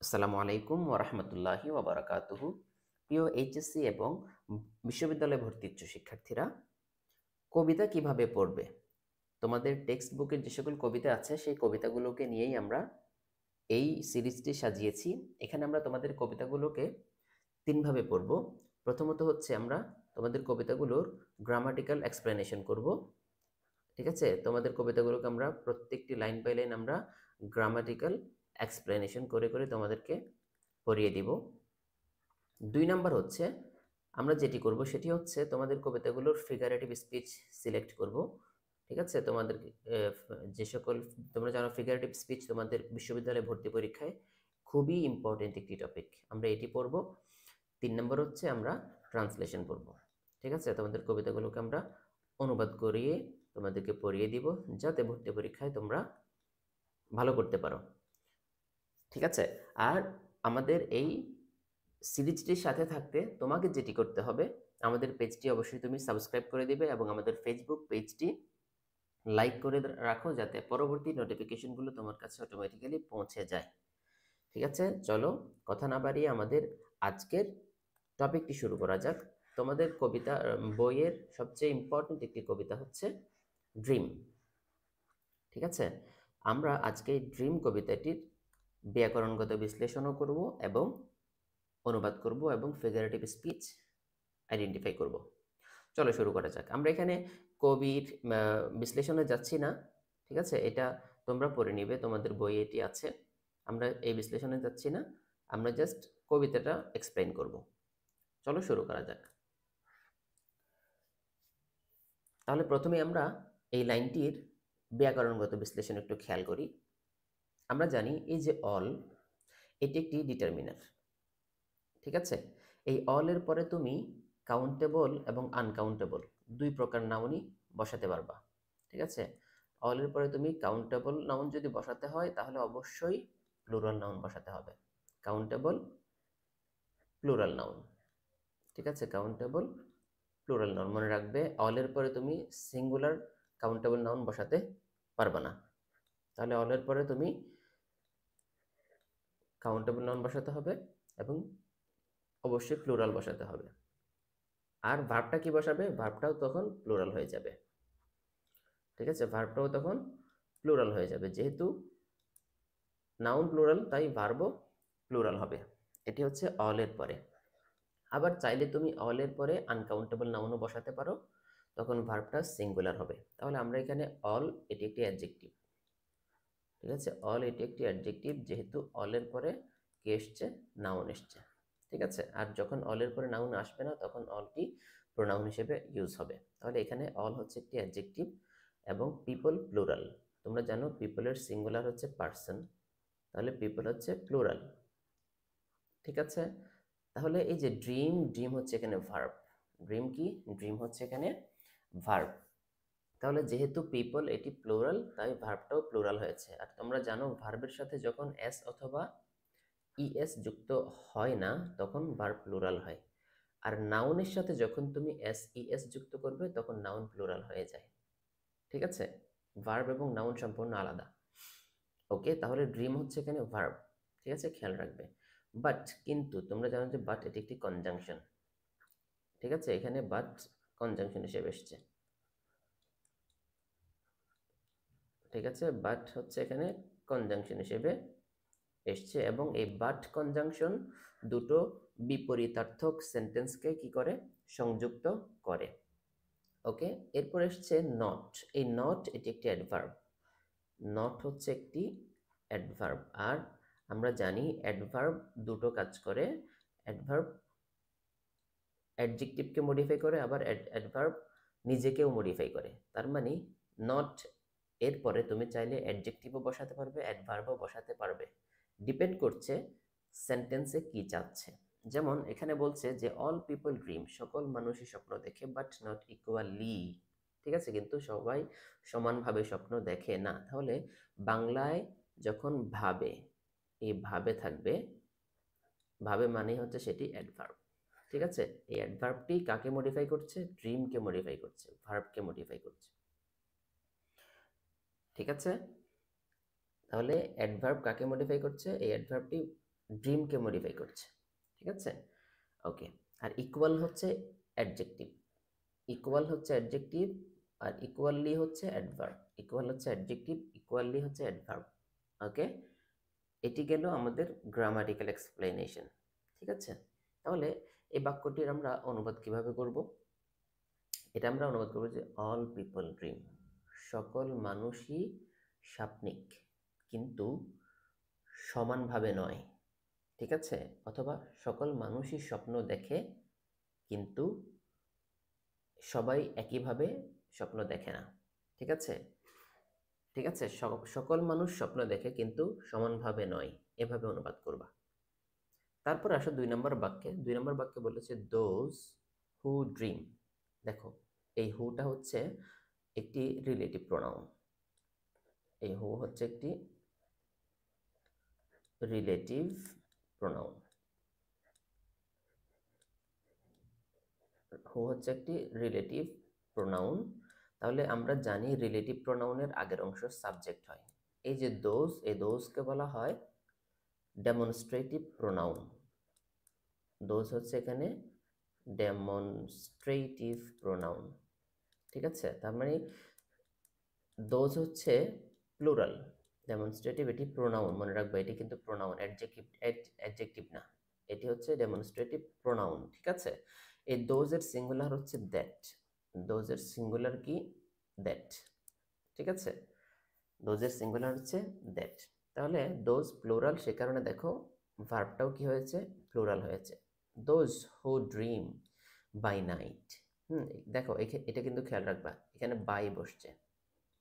আসসালামু আলাইকুম ওরহমতুল্লাহি ওবরাকাতুহু। প্রিয় এইচএসসি এবং বিশ্ববিদ্যালয়ে ভর্তি ইচ্ছুক শিক্ষার্থীরা, কবিতা কিভাবে পড়বে? তোমাদের টেক্সট বুকের যে সকল কবিতা আছে সেই কবিতাগুলোকে নিয়েই আমরা এই সিরিজটি সাজিয়েছি। এখানে আমরা তোমাদের কবিতাগুলোকে তিনভাবে পড়ব। প্রথমত হচ্ছে আমরা তোমাদের কবিতাগুলোর গ্রামাটিক্যাল এক্সপ্লেনেশন করব। ঠিক আছে, তোমাদের কবিতাগুলোকে আমরা প্রত্যেকটি লাইন বাই লাইন আমরা গ্রামাটিক্যাল এক্সপ্লেনেশন করে করে তোমাদেরকে পড়িয়ে দিব। ২ নাম্বার হচ্ছে আমরা যেটি করব সেটি হচ্ছে তোমাদের কবিতাগুলোর ফিগারেটিভ স্পিচ সিলেক্ট করব। ঠিক আছে, তোমাদের যে সকল তোমরা জানো ফিগারেটিভ স্পিচ তোমাদের বিশ্ববিদ্যালয়ে ভর্তি পরীক্ষায় খুবই ইম্পর্টেন্ট একটি টপিক, আমরা এটি পড়ব। ৩ নম্বর হচ্ছে আমরা ট্রান্সলেশন পড়ব। ঠিক আছে, তোমাদের কবিতাগুলোকে আমরা অনুবাদ করিয়ে তোমাদেরকে পড়িয়ে দিব যাতে ভর্তি পরীক্ষায় তোমরা ভালো করতে পারো। ঠিক আছে, আর আমাদের এই সিরিজটির সাথে থাকতে তোমাকে যেটি করতে হবে, আমাদের পেজটি অবশ্যই তুমি সাবস্ক্রাইব করে দিবে এবং আমাদের ফেসবুক পেজটি লাইক করে রাখো যাতে পরবর্তী নোটিফিকেশনগুলো তোমার কাছে অটোমেটিক্যালি পৌঁছে যায়। ঠিক আছে, চলো কথা না বাড়িয়ে আমাদের আজকের টপিকটি শুরু করা যাক। তোমাদের কবিতা বইয়ের সবচেয়ে ইম্পর্টেন্ট একটি কবিতা হচ্ছে ড্রিম। ঠিক আছে, আমরা আজকে এই ড্রিম কবিতাটির ব্যাকরণগত বিশ্লেষণও করব এবং অনুবাদ করব এবং ফিগারেটিভ স্পিচ আইডেন্টিফাই করব। চলো শুরু করা যাক। আমরা এখানে কবির বিশ্লেষণে যাচ্ছি না। ঠিক আছে, এটা তোমরা পড়ে নিবে, তোমাদের বইয়ে এটি আছে। আমরা এই বিশ্লেষণে যাচ্ছি না, আমরা জাস্ট কবিতাটা এক্সপ্লেইন করব। চলো শুরু করা যাক। তাহলে প্রথমে আমরা এই লাইনটির ব্যাকরণগত বিশ্লেষণ একটু খেয়াল করি। আমরা জানি এই যে অল, এটি একটি ডিটারমিনার। ঠিক আছে, এই অল এর পরে তুমি কাউন্টেবল এবং আনকাউন্টেবল দুই প্রকার নাউনই বসাতে পারবা। ঠিক আছে, অল এর পরে তুমি কাউন্টেবল নাউন যদি বসাতে হয় তাহলে অবশ্যই প্লুরাল নাউন বসাতে হবে। Countable plural noun. ঠিক আছে, কাউন্টেবল প্লুরাল নাউন মনে রাখবে। অল এর পরে তুমি সিঙ্গুলার কাউন্টেবল নাউন বসাতে পারবে না। তাহলে অল এর পরে তুমি কাউন্টেবল নাউন বসাতে হবে এবং অবশ্যই প্লুরাল বসাতে হবে। আর ভার্বটা কি বসাবে? ভার্বটাও তখন প্লুরাল হয়ে যাবে। ঠিক আছে, ভার্বটাও তখন প্লুরাল হয়ে যাবে, যেহেতু নাউন প্লুরাল তাই ভার্বও প্লুরাল হবে। এটি হচ্ছে অল এর পরে। আবার চাইলে তুমি অল এর পরে আনকাউন্টেবল নাউনও বসাতে পারো, তখন ভার্বটা সিঙ্গুলার হবে। তাহলে আমরা এখানে অল, এটি একটি অ্যাডজেক্টিভ। ঠিক আছে, অল এটি একটি অ্যাডজেক্টিভ, যেহেতু অল এর পরে কি এসছে? নাউন এসছে। ঠিক আছে, আর যখন অল এর পরে নাউন আসবে না তখন অলটি প্রোনাউন হিসেবে ইউজ হবে। তাহলে এখানে অল হচ্ছে একটি অ্যাডজেক্টিভ এবং পিপল প্লুরাল। তোমরা জানো পিপলের সিঙ্গুলার হচ্ছে পার্সন, তাহলে পিপল হচ্ছে প্লুরাল। ঠিক আছে, তাহলে এই যে ড্রিম, ড্রিম হচ্ছে এখানে ভার্ব। ড্রিম কি? ড্রিম হচ্ছে এখানে ভার্ব। তাহলে যেহেতু পিপল এটি প্লুরাল তাই ভার্বটাও প্লুরাল হয়েছে। আর তোমরা জানো ভার্বের সাথে যখন এস অথবা ইএস যুক্ত হয় না তখন ভার্ব প্লুরাল হয়, আর নাউনের সাথে যখন তুমি এস ইএস যুক্ত করবে তখন নাউন প্লুরাল হয়ে যায়। ঠিক আছে, ভার্ব এবং নাউন সম্পূর্ণ আলাদা। ওকে, তাহলে ড্রিম হচ্ছে এখানে ভার্ব। ঠিক আছে, খেয়াল রাখবে। বাট, কিন্তু তোমরা জানো যে বাট এটি একটি কনজাংশন। ঠিক আছে, এখানে বাট কনজাংশন হিসেবে এসছে। ঠিক আছে, বাট হচ্ছে এখানে কনজাংশন হিসেবে এসছে এবং এই বাট কনজাংশন দুটো বিপরীতার্থক সেন্টেন্সকে কি করে? সংযুক্ত করে। ওকে, এরপর এসছে নট। এই নট এটি একটি অ্যাডভার্ব। নট হচ্ছে একটি অ্যাডভার্ব, আর আমরা জানি অ্যাডভার্ব দুটো কাজ করে। অ্যাডভার্ব অ্যাডজেক্টিভকে মডিফাই করে, আবার অ্যাডভার্ব নিজেকেও মডিফাই করে। তার মানে নট এরপরে তুমি চাইলে অ্যাডজেক্টিভও বসাতে পারবে, অ্যাডভার্বও বসাতে পারবে, ডিপেন্ড করছে সেন্টেন্সে কি চাচ্ছে। যেমন এখানে বলছে যে অল পিপল ড্রিম, সকল মানুষই স্বপ্ন দেখে, বাট নট ইকুয়ালি। ঠিক আছে, কিন্তু সবাই সমানভাবে স্বপ্ন দেখে না। তাহলে বাংলায় যখন ভাবে, এই ভাবে থাকবে, ভাবে মানে হচ্ছে সেটি অ্যাডভার্ব। ঠিক আছে, এই অ্যাডভার্বটি কাকে মডিফাই করছে? ড্রিমকে মডিফাই করছে, ভার্বকে মডিফাই করছে। ঠিক আছে, তাহলে অ্যাডভার্ব কাকে মডিফাই করছে? এই অ্যাডভার্বটি ড্রিমকে মডিফাই করছে, ঠিক আছে? ওকে। আর ইকুয়াল হচ্ছে অ্যাডজেক্টিভ, ইকুয়াল হচ্ছে অ্যাডজেক্টিভ, আর ইকুয়ালি হচ্ছে অ্যাডভার্ব। ইকুয়াল হচ্ছে অ্যাডজেক্টিভ, ইকুয়ালি হচ্ছে অ্যাডভার্ব। ওকে, এটি গেল আমাদের গ্রামাটিক্যাল এক্সপ্লেনেশন, ঠিক আছে? তাহলে এই বাক্যটির আমরা অনুবাদ কিভাবে করব? এটা আমরা অনুবাদ করবো যে অল পিপল ড্রিম, সকল মানুষই স্বপ্নিক, কিন্তু সমানভাবে নয়, ঠিক আছে? অথবা সকল মানুষই স্বপ্ন দেখে, কিন্তু সবাই একইভাবে স্বপ্ন দেখে না, ঠিক আছে? ঠিক আছে, সকল মানুষ স্বপ্ন দেখে কিন্তু সমানভাবে নয়, এভাবে অনুবাদ করবা। তারপর আসো 2 নম্বর বাক্যে। 2 নম্বর বাক্যে বলেছে দোজ হু ড্রিম। দেখো, এই হুটা হচ্ছে একটি রিলেটিভ প্রোনাউন। এই হু হচ্ছে একটি রিলেটিভ প্রোনাউন। হু হচ্ছে একটি রিলেটিভ প্রোনাউন। তাহলে আমরা জানি রিলেটিভ প্রোনাউনের আগের অংশ সাবজেক্ট হয়। এই যে দোজ, এই দোজকে বলা হয় ডেমনস্ট্রেটিভ প্রোনাউন। দোজ হচ্ছে এখানে ডেমনস্ট্রেটিভ প্রোনাউন, ঠিক আছে? তার মানে দোজ হচ্ছে প্লুরাল, ডেমনস্ট্রেটিভ এটি প্রোনাউন, মনে রাখবে এটি কিন্তু প্রোনাউন, অ্যাডজেক্টিভ অ্যাডজেক্টিভ না, এটি হচ্ছে ডেমনস্ট্রেটিভ প্রোনাউন, ঠিক আছে? এই দোজের সিঙ্গুলার হচ্ছে দ্যাট। দোজের সিঙ্গুলার কি? দ্যাট, ঠিক আছে? দোজের সিঙ্গুলার হচ্ছে দ্যাট। তাহলে দোজ প্লুরাল, সে কারণে দেখো ভার্বটাও কি হয়েছে? প্লুরাল হয়েছে। Those who dream by night. দেখো এটা কিন্তু খেয়াল রাখবা, এখানে বাই বসছে,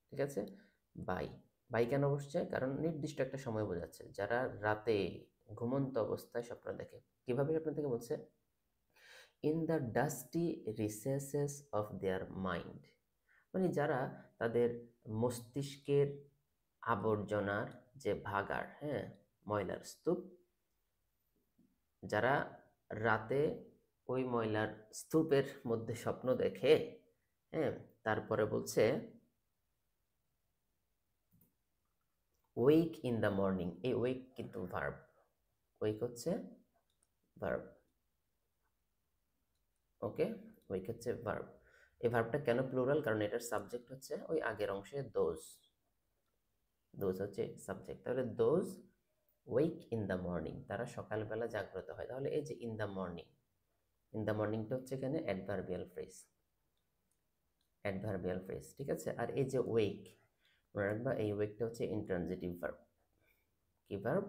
ঠিক আছে? বাই, বাই কেন বসছে? কারণ নির্দিষ্ট একটা সময় বোঝাচ্ছে, যারা রাতে ঘুমন্ত অবস্থায় স্বপ্ন দেখে। কিভাবে স্বপ্ন দেখে বলছে? In the dusty recesses of their mind, মানে যারা তাদের মস্তিষ্কের আবর্জনার যে ভাগাড়, হ্যাঁ, ময়লার স্তূপ, যারা রাতে ওই ময়লার স্তূপের মধ্যে স্বপ্ন দেখে, হ্যাঁ, তারপরে বলছে ওয়েক ইন দ্য মর্নিং। এই ওয়েক কিন্তু ভার্ব, ওয়েক হচ্ছে ভার্ব, ওকে? ওয়েক হচ্ছে ভার্ব। এই ভার্বটা কেন প্লুরাল? কারণ এটার সাবজেক্ট হচ্ছে ওই আগের অংশে দোজ, দোজ হচ্ছে সাবজেক্ট। তাহলে those wake in the morning, তারা সকালবেলা জাগ্রত হয়। তাহলে এই যে in the morning, in the মর্নিংটা হচ্ছে এখানে অ্যাডভার্বিয়াল ফ্রেজ, অ্যাডভার্বিয়াল ফ্রেজ, ঠিক আছে? আর এই যে ওয়েক, মনে রাখবা এই ওয়েকটা হচ্ছে ইনট্রানজিটিভ ভার্ব। কি ভার্ব?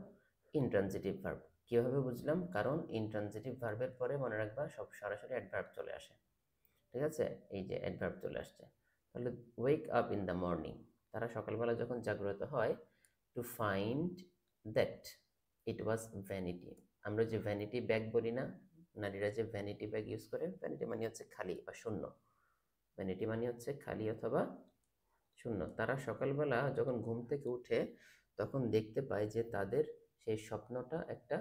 Intransitive verb. কিভাবে বুঝলাম? কারণ ইনট্রানজিটিভ ভার্বের পরে মনে রাখবা সব সরাসরি অ্যাডভার্ব চলে আসে, ঠিক আছে? এই যে অ্যাডভার্ব চলে আসছে। তাহলে wake up in the morning, তারা সকালবেলা যখন জাগ্রত হয়, two find that it was vanity. আমরা যে ভ্যানিটি ব্যাগ বলি না, নারীরা যে ভ্যানিটি ব্যাগ ইউজ করে, ভ্যানিটি মানে হচ্ছে খালি বা শূন্য, ভ্যানিটি মানে হচ্ছে খালি অথবা শূন্য। তারা সকালবেলা যখন ঘুম থেকে উঠে তখন দেখতে পায় যে তাদের সেই স্বপ্নটা একটা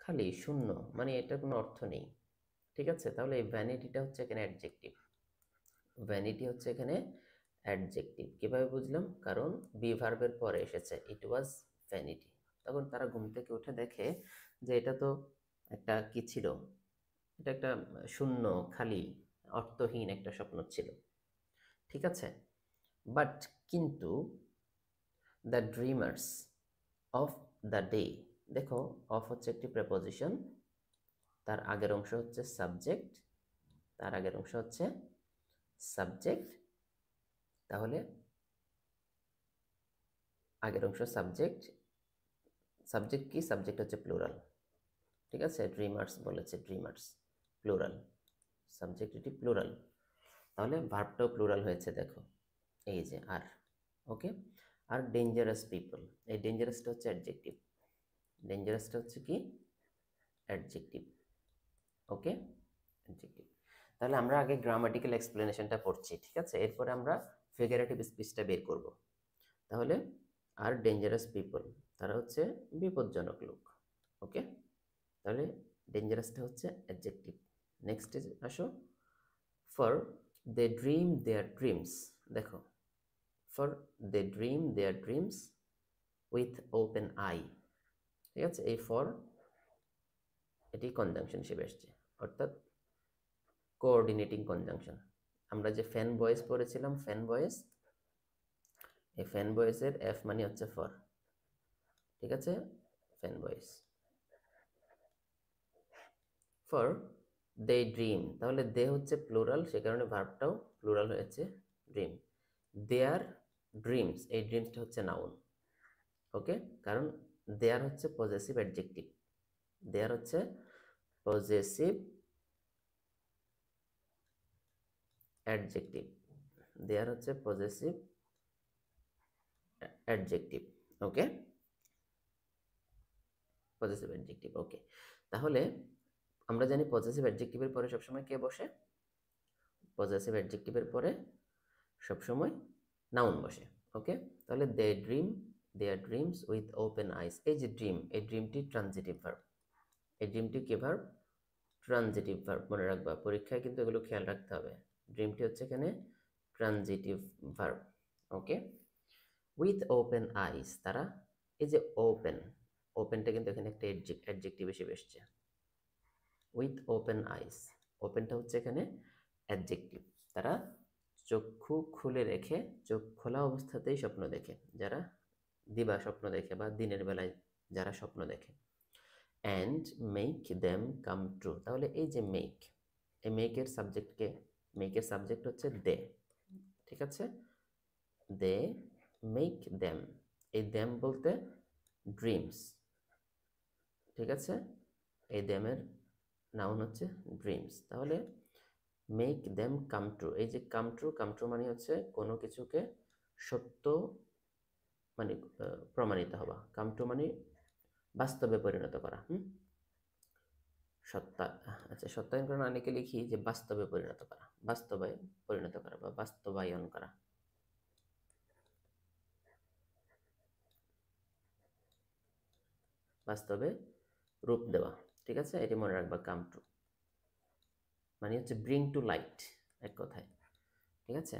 খালি শূন্য, মানে এটার কোনো অর্থ নেই, ঠিক আছে? তাহলে এই ভ্যানিটিটা হচ্ছে এখানে অ্যাডজেক্টিভ, ভ্যানিটি হচ্ছে এখানে অ্যাডজেক্টিভ। কিভাবে বুঝলাম? কারণ বি ভার্বের পরে এসেছে ইট ওয়াজ ভ্যানিটি। তখন তারা ঘুম থেকে উঠে দেখে যে এটা তো একটা কি ছিল, এটা একটা শূন্য, খালি, অর্থহীন একটা স্বপ্ন ছিল, ঠিক আছে? বাট, কিন্তু the dreamers of the day, দেখো অফ হচ্ছে একটি প্রেপোজিশন, তার আগের অংশ হচ্ছে সাবজেক্ট, তার আগের অংশ হচ্ছে সাবজেক্ট। তাহলে আগের অংশ সাবজেক্ট, সাবজেক্ট কি? সাবজেক্ট হচ্ছে প্লুরাল, ঠিক আছে? ড্রিমার্স বলেছে, ড্রিমার্স প্লুরাল, সাবজেক্ট এটি প্লুরাল, তাহলে ভার্বটাও প্লুরাল হয়েছে, দেখো এই যে আর, ওকে? আর ডেঞ্জারাস পিপল, এই ডেঞ্জারাসটা হচ্ছে অ্যাডজেক্টিভ, ডেঞ্জারাসটা হচ্ছে কি? অ্যাডজেক্টিভ, ওকে? অ্যাডজেক্টিভ। তাহলে আমরা আগে গ্রামাটিক্যাল এক্সপ্লেনেশনটা পড়ছি, ঠিক আছে? এরপরে আমরা ফিগারেটিভ স্পিচটা বের করব। তাহলে আর ডেঞ্জারাস পিপল, তারা হচ্ছে বিপজ্জনক লোক, ওকে? তাহলে ডেঞ্জারাসটা হচ্ছে অ্যাডজেক্টিভ। নেক্সট আসো, for they dream their dreams, দেখো for they dream their dreams with open eye, ঠিক আছে, এই ফর এটি কনজাংশন হিসেবে এসছে, অর্থাৎ কোঅর্ডিনেটিং কনজাংশন। আমরা যে ফ্যান ভয়েস পড়েছিলাম, ফ্যান ভয়েস, এই ফ্যান ভয়েসের এফ মানে হচ্ছে ফর। ঠিক আছে, fan voice for they dream, তাহলে দে হচ্ছে প্লুরাল, সে কারণে ভার্বটাও প্লুরাল হয়েছে, ড্রিম। দেয়ার ড্রিমস, এই ড্রিমসটা হচ্ছে নাউন। ওকে, কারণ দেয়ার হচ্ছে পজেসিভ অ্যাডজেক্টিভ, দেয়ার হচ্ছে পজেসিভ অ্যাডজেক্টিভ, দেয়ার হচ্ছে পজেসিভ অ্যাডজেক্টিভ। ওকে, পজেসিভ অ্যাডজেক্টিভ। ওকে, তাহলে আমরা জানি পজেসিভ অ্যাডজেক্টিভের পরে সবসময় কে বসে? পজেসিভ অ্যাডজেক্টিভের পরে সবসময় নাউন বসে। ওকে, তাহলে they dream their dreams with open eyes, এই যে ড্রিম, এই ড্রিমটি ট্রানজিটিভ ভার্ব, এই ড্রিমটি কি ভার্ব? ট্রানজিটিভ ভার্ব, মনে রাখবা, পরীক্ষায় কিন্তু এগুলো খেয়াল রাখতে হবে। ড্রিমটি হচ্ছে এখানে transitive verb. Okay, with open আইস, তারা, এই যে ওপেন, ওপেনটা কিন্তু এখানে একটা অ্যাডজেক্টিভ হিসেবে এসছে। উইথ ওপেন আইস, ওপেনটা হচ্ছে এখানে অ্যাডজেক্টিভ। তারা চক্ষু খুলে রেখে, চোখ খোলা অবস্থাতেই স্বপ্ন দেখে, যারা দিবা স্বপ্ন দেখে বা দিনের বেলায় যারা স্বপ্ন দেখে। And make them come true, তাহলে এই যে মেক, এই মেকের সাবজেক্টকে, মেকের সাবজেক্ট হচ্ছে দে। ঠিক আছে, দে মেক দেম, এই দেম বলতে ড্রিমস। ঠিক আছে, এই দেমের নাউন হচ্ছে ড্রিমস। তাহলে মেক দেম কাম ট্রু, এই যে কাম ট্রু, কাম ট্রু মানে হচ্ছে কোনো কিছুকে সত্য, মানে প্রমাণিত হওয়া। কাম ট্রু মানে বাস্তবে পরিণত করা। সত্তা, আচ্ছা, সত্যায়ন করা অনেকে লিখি যে বাস্তবে পরিণত করা, বাস্তবে পরিণত করা বা বাস্তবায়ন করা। বাস্তবে রূপ দেওয়া। ঠিক আছে, এটি মনে রাখবা, কাম ট্রু মানে হচ্ছে ব্রিং টু লাইট, এক কথায়। ঠিক আছে,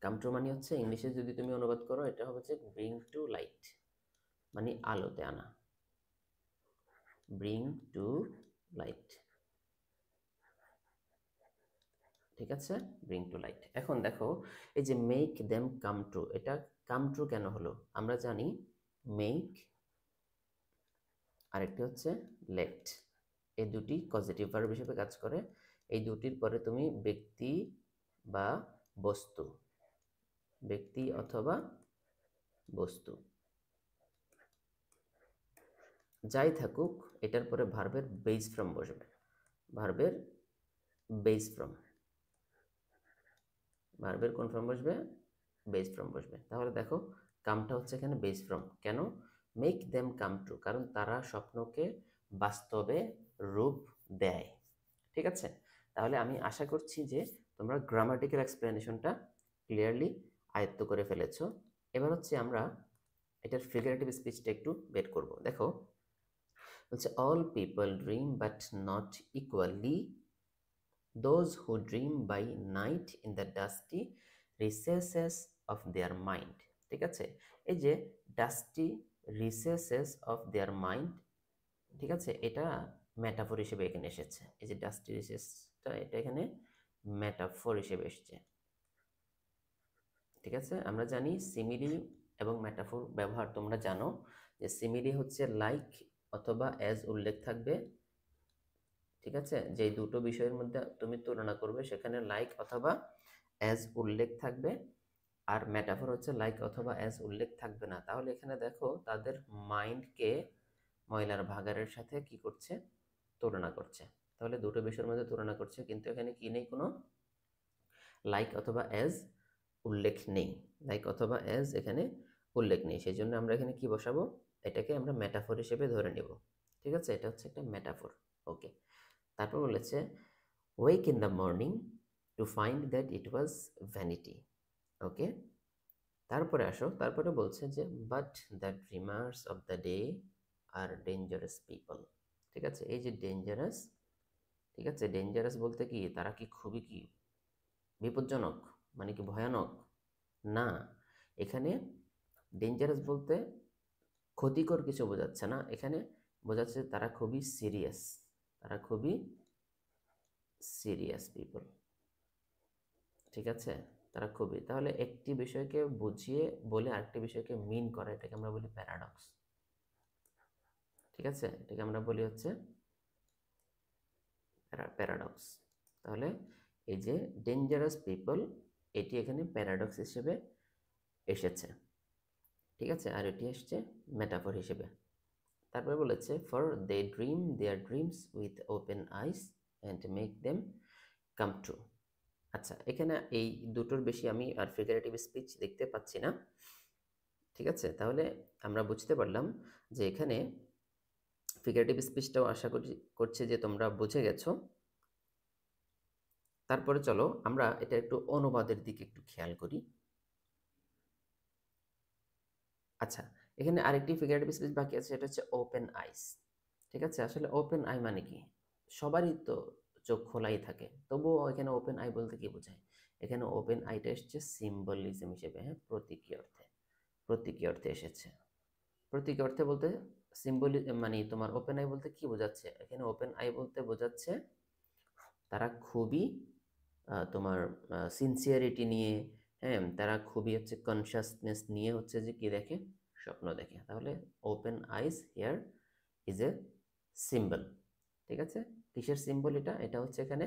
কাম ট্রু মানে হচ্ছে ইংলিশে যদি তুমি অনুবাদ করো, এটা হবে যে ব্রিং টু লাইট, মানে আলোতে আনা, ব্রিং টু লাইট। ঠিক আছে, ব্রিং টু লাইট। এখন দেখো, এই যে মেক দেম কাম ট্রু, এটা কাম ট্রু কেন হলো? আমরা জানি মেক, আরেকটি হচ্ছে লেট, এই দুটি পজিটিভ ভার্ব হিসেবে কাজ করে। এই দুটির পরে তুমি ব্যক্তি বা বস্তু, ব্যক্তি অথবা বস্তু যাই থাকুক, এটার পরে ভার্বের বেস ফ্রম বসবে, ভার্বের বেস ফ্রম, ভার্বের কোন ফর্ম বসবে? বেস ফর্ম বসবে। তাহলে দেখো, কামটা হচ্ছে এখানে বেস ফর্ম। কেন? মেক দেম কাম ট্রু, কারণ তারা স্বপ্নকে বাস্তবে রূপ দেয়। ঠিক আছে, তাহলে আমি আশা করছি যে তোমরা গ্রামাটিক্যাল এক্সপ্লেনেশনটা ক্লিয়ারলি আয়ত্ত করে ফেলেছো। এবার হচ্ছে আমরা এটার ফিগারেটিভ স্পিচটা একটু বের করব। দেখো, বলছে all people dream but not equally those who dream by night in the dusty recesses of their mind। ঠিক আছে, এই যে dusty recesses of their mind, ঠিক আছে, এটা মেটাফোর হিসেবে এখানে এসেছে। এই যে ডাস্টি রিসেসটা, এটা এখানে মেটাফোর হিসেবে এসেছে। ঠিক আছে, আমরা জানি সিমিলি এবং মেটাফোর ব্যবহার তোমরা জানো, যে সিমিলি হচ্ছে লাইক অথবা অ্যাজ উল্লেখ থাকবে। ঠিক আছে, যে দুটো বিষয়ের মধ্যে তুমি তুলনা করবে সেখানে লাইক অথবা অ্যাজ উল্লেখ থাকবে, আর মেটাফোর হচ্ছে লাইক অথবা অ্যাজ উল্লেখ থাকবে না। তাহলে এখানে দেখো, তাদের মাইন্ডকে ময়লার ভাগাড়ের সাথে কি করছে? তুলনা করছে। তাহলে দুটো বিষয়ের মধ্যে তুলনা করছে, কিন্তু এখানে কি নেই? কোনো লাইক অথবা অ্যাজ উল্লেখ নেই, লাইক অথবা অ্যাজ এখানে উল্লেখ নেই। সেই জন্য আমরা এখানে কি বসাবো? এটাকে আমরা মেটাফোর হিসেবে ধরে নেব। ঠিক আছে, এটা হচ্ছে একটা মেটাফোর। ওকে, তারপর বলেছে wake in the morning to find that it was vanity. Okay, তারপরে আসো, তারপরে বলছে যে but the dreamers of the day are dangerous people. ঠিক আছে, এই যে ডেঞ্জারাস, ঠিক আছে, ডেঞ্জারাস বলতে কি তারা কি খুবই কি বিপজ্জনক, মানে কি ভয়ানক? না, এখানে ডেঞ্জারাস বলতে ক্ষতিকর কিছু বোঝাচ্ছে না, এখানে বোঝাচ্ছে তারা খুবই সিরিয়াস, তারা খুবই সিরিয়াস পিপল। ঠিক আছে, তারা খুবই, তাহলে একটি বিষয়কে বুঝিয়ে বলে আরেকটি বিষয়কে মিন করা, এটাকে আমরা বলি প্যারাডক্স। ঠিক আছে, এটাকে আমরা বলি হচ্ছে প্যারাডক্স। তাহলে এই যে ডেঞ্জারাস পিপল, এটি এখানে প্যারাডক্স হিসেবে এসেছে। ঠিক আছে, আর এটি এসছে মেটাফর হিসেবে। তারপরে বলেছে for they dream their dreams with open eyes and make them come true. আচ্ছা, এখানে এই দুটোর বেশি আমি আর ফিগারেটিভ স্পিচ দেখতে পাচ্ছি না। ঠিক আছে, তাহলে আমরা বুঝতে পারলাম যে এখানে ফিগারেটিভ স্পিচটাও আশা করছি যে তোমরা বুঝে গেছো। তারপরে চলো আমরা এটা একটু অনুবাদের দিকে একটু খেয়াল করি। আচ্ছা, এখানে আরেকটি ফিগারেটিভ স্পিচ বাকি আছে, সেটা হচ্ছে ওপেন আইস। ঠিক আছে, আসলে ওপেন আই মানে কি, সবারই তো চোখ খোলাই থাকে, তবুও এখানে ওপেন আই বলতে কি বোঝায়? এখানে ওপেন আইটা এসছে সিম্বলিজম হিসেবে, হ্যাঁ, প্রতীকী অর্থে, প্রতীকী অর্থে এসেছে। প্রতীকী অর্থে বলতে সিম্বলি মানে তোমার ওপেন আই বলতে কি বোঝাচ্ছে? এখানে ওপেন আই বলতে বোঝাচ্ছে তারা খুবই তোমার সিনসিয়ারিটি নিয়ে, হ্যাঁ, তারা খুবই হচ্ছে কনসাসনেস নিয়ে হচ্ছে যে কি দেখে, স্বপ্ন দেখে। তাহলে open ice here is a symbol. ঠিক আছে, কিসের সিম্বল এটা? এটা হচ্ছে এখানে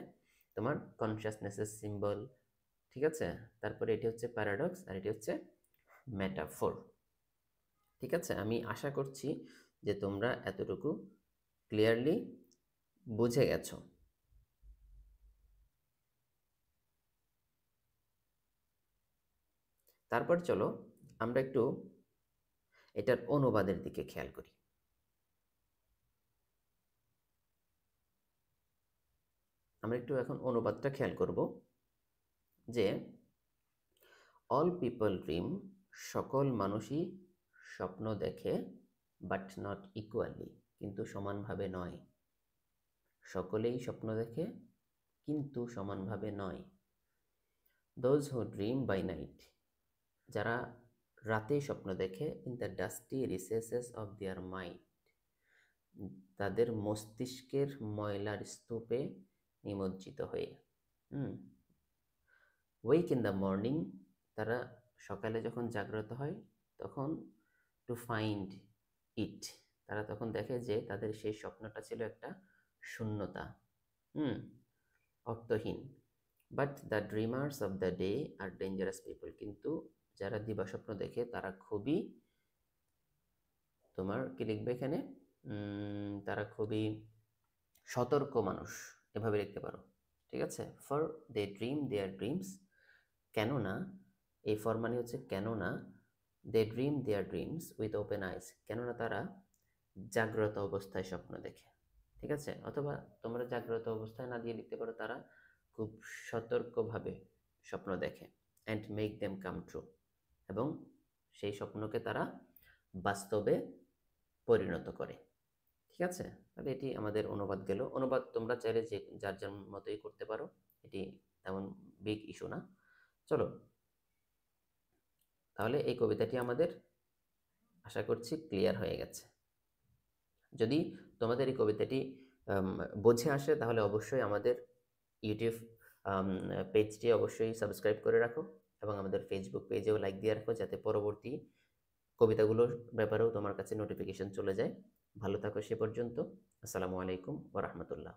তোমার কনসাসনেসের সিম্বল। ঠিক আছে, তারপরে এটি হচ্ছে প্যারাডক্স আর এটি হচ্ছে মেটাফোর। ঠিক আছে, আমি আশা করছি যে তোমরা এতটুকু ক্লিয়ারলি বুঝে গেছো। তারপর চলো আমরা একটু এটার অনুবাদের দিকে খেয়াল করি। আমরা একটু এখন অনুবাদটা খেয়াল করব যে অল পিপল ড্রিম, সকল মানুষই স্বপ্ন দেখে, বাট নট ইকুয়ালি, কিন্তু সমানভাবে নয়। সকলেই স্বপ্ন দেখে কিন্তু সমানভাবে নয়। Those who dream by night, যারা রাতে স্বপ্ন দেখে, in the dusty recesses of their mind, তাদের মস্তিষ্কের ময়লার স্তূপে নিমজ্জিত হয়ে। ওয়েক ইন দ্য মর্নিং, তারা সকালে যখন জাগ্রত হয় তখন টু ফাইন্ড ইট, তারা তখন দেখে যে তাদের সেই স্বপ্নটা ছিল একটা শূন্যতা, অর্থহীন। But the dreamers of the day are dangerous people, কিন্তু যারা দিবাস্বপ্ন দেখে তারা খুবই, তোমার কি লিখবে এখানে, তারা খুবই সতর্ক মানুষ, এভাবে লিখতে পারো। ঠিক আছে, for they dream their dreams, কেননা, এই ফর মানে হচ্ছে কেননা, they dream their dreams with open eyes, কেননা তারা জাগ্রত অবস্থায় স্বপ্ন দেখে। ঠিক আছে, অথবা তোমরা জাগ্রত অবস্থায় না দিয়ে লিখতে পারো তারা খুব সতর্কভাবে স্বপ্ন দেখে। And make them come true, এবং সেই স্বপ্নকে তারা বাস্তবে পরিণত করে। ঠিক আছে, তাহলে এটি আমাদের অনুবাদ গেল। অনুবাদ তোমরা চাইলে যে যার যার মতোই করতে পারো, এটি তেমন বিগ ইস্যু না। চলো, তাহলে এই কবিতাটি আমাদের আশা করছি ক্লিয়ার হয়ে গেছে। যদি তোমাদের এই কবিতাটি বুঝে আসে তাহলে অবশ্যই আমাদের ইউটিউব পেজটি অবশ্যই সাবস্ক্রাইব করে রাখো, এবং আমাদের ফেসবুক পেজেও লাইক দিয়ে রাখো, যাতে পরবর্তী কবিতাগুলোর ব্যাপারেও তোমার কাছে নোটিফিকেশন চলে যায়। ভালো থাকো সে পর্যন্ত। আসসালামু আলাইকুম ওয়া রাহমাতুল্লাহ।